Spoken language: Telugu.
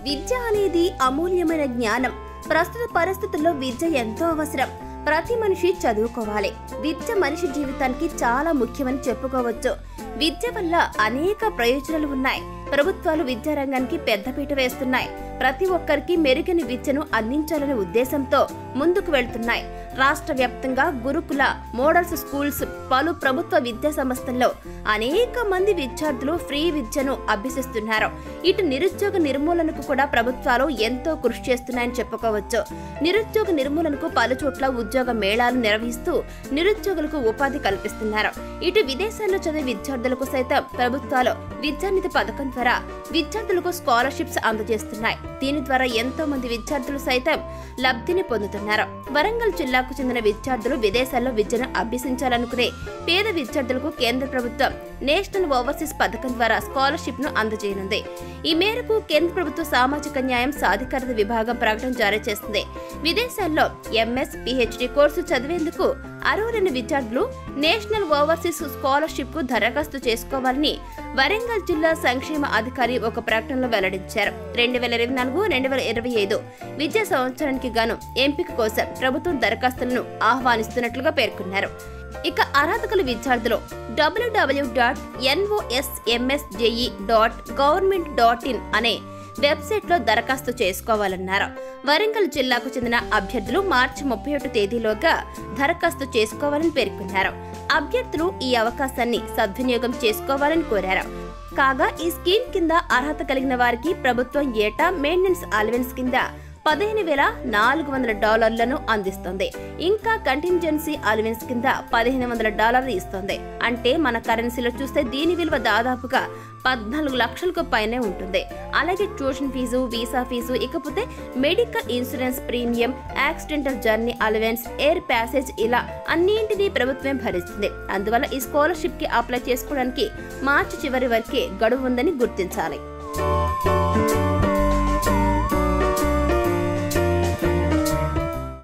విద్య అనేది అమూల్యమైన జ్ఞానం. ప్రస్తుత పరిస్థితుల్లో విద్య ఎంతో అవసరం. ప్రతి మనిషి చదువుకోవాలి. విద్య మనిషి జీవితానికి చాలా ముఖ్యమని చెప్పుకోవచ్చు. విద్య వల్ల అనేక ప్రయోజనాలు ఉన్నాయి. ప్రభుత్వాలు విద్యారంగానికి పెద్దపీట వేస్తున్నాయి. ప్రతి ఒక్కరికి మెరుగైన విద్యను అందించాలనే ఉద్దేశంతో ముందుకు వెళ్తున్నాయి. రాష్ట్ర వ్యాప్తంగా గురుకుల, మోడల్స్ స్కూల్స్, పలు ప్రభుత్వ విద్యా సంస్థల్లో అనేక మంది విద్యార్థులు ఫ్రీ విద్యను అభ్యసిస్తున్నారు. ఇటు నిరుద్యోగ నిర్మూలనకు కూడా ప్రభుత్వాలు ఎంతో కృషి చేస్తున్నాయని చెప్పుకోవచ్చు. నిరుద్యోగ నిర్మూలనకు పలు చోట్ల ఉద్యోగ మేళాలు నిర్వహిస్తూ నిరుద్యోగులకు ఉపాధి కల్పిస్తున్నారు. ఇటు విదేశాల్లో చదివే విద్యార్థులకు సైతం ప్రభుత్వాలు విద్యానిధి పథకం ద్వారా విద్యార్థులకు స్కాలర్షిప్స్ అందజేస్తున్నాయి. దీని ద్వారా ఎంతో మంది విద్యార్థులు సైతం లబ్ధిని పొందుతున్నారు. వరంగల్ జిల్లాకు చెందిన విద్యార్థులు విదేశాల్లో విద్యను అభ్యసించాలనుకునే పేద విద్యార్థులకు కేంద్ర ప్రభుత్వం నేషనల్ ఓవర్సీస్ పథకం ద్వారా స్కాలర్షిప్ ను అందజేయనుంది. ఈ మేరకు కేంద్ర ప్రభుత్వ సామాజిక న్యాయం సాధికారత విభాగం ప్రకటన జారీ చేసింది. విదేశాల్లో ఎంఎస్, పిహెచ్డి కోర్సు చదివేందుకు అర్హులైన విద్యార్థులు నేషనల్ ఓవర్సీస్ స్కాలర్షిప్ కు దరఖాస్తు చేసుకోవాలని వరంగల్ జిల్లా సంక్షేమ అధికారి ఒక ప్రకటనలో వెల్లడించారు. 2024-2025 విద్యా సంవత్సరానికి గాను ఎంపిక కోసం ప్రభుత్వం దరఖాస్తులను ఆహ్వానిస్తున్నట్లుగా పేర్కొన్నారు. ఇక అర్హత గల విద్యార్థులు www.nosmsje.government.in అనే వెబ్సైట్ లో దరఖాస్తు చేసుకోవాలన్నారు. వరంగల్ జిల్లాకు చెందిన అభ్యర్థులు మార్చి 31 తేదీలోగా దరఖాస్తు చేసుకోవాలని పేర్కొన్నారు. అభ్యర్థులు ఈ అవకాశాన్ని సద్వినియోగం చేసుకోవాలని కోరారు. కాగా ఈ స్కీమ్ కింద అర్హత కలిగిన వారికి ప్రభుత్వం ఏటా మెయింటెనెన్స్ అలవెన్స్ కింద $1,400 అందిస్తుంది. ఇంకా కంటింజెన్సీ అలవెన్స్ కింద $1,500 ఇస్తుంది. అంటే మన కరెన్సీలో చూస్తే దీని విలువ దాదాపుగా 14 లక్షలకు పైనే ఉంటుంది. అలాగే ట్యూషన్ ఫీజు, వీసా ఫీజు, ఇకపోతే medical insurance premium, accidental journey allowance, air passage ఇలా అన్నింటినీ ప్రభుత్వం భరిస్తుంది. అందువల్ల ఈ స్కాలర్షిప్ కి అప్లై చేసుకోవడానికి మార్చి చివరి వరకే గడువు ఉందని గుర్తించాలి.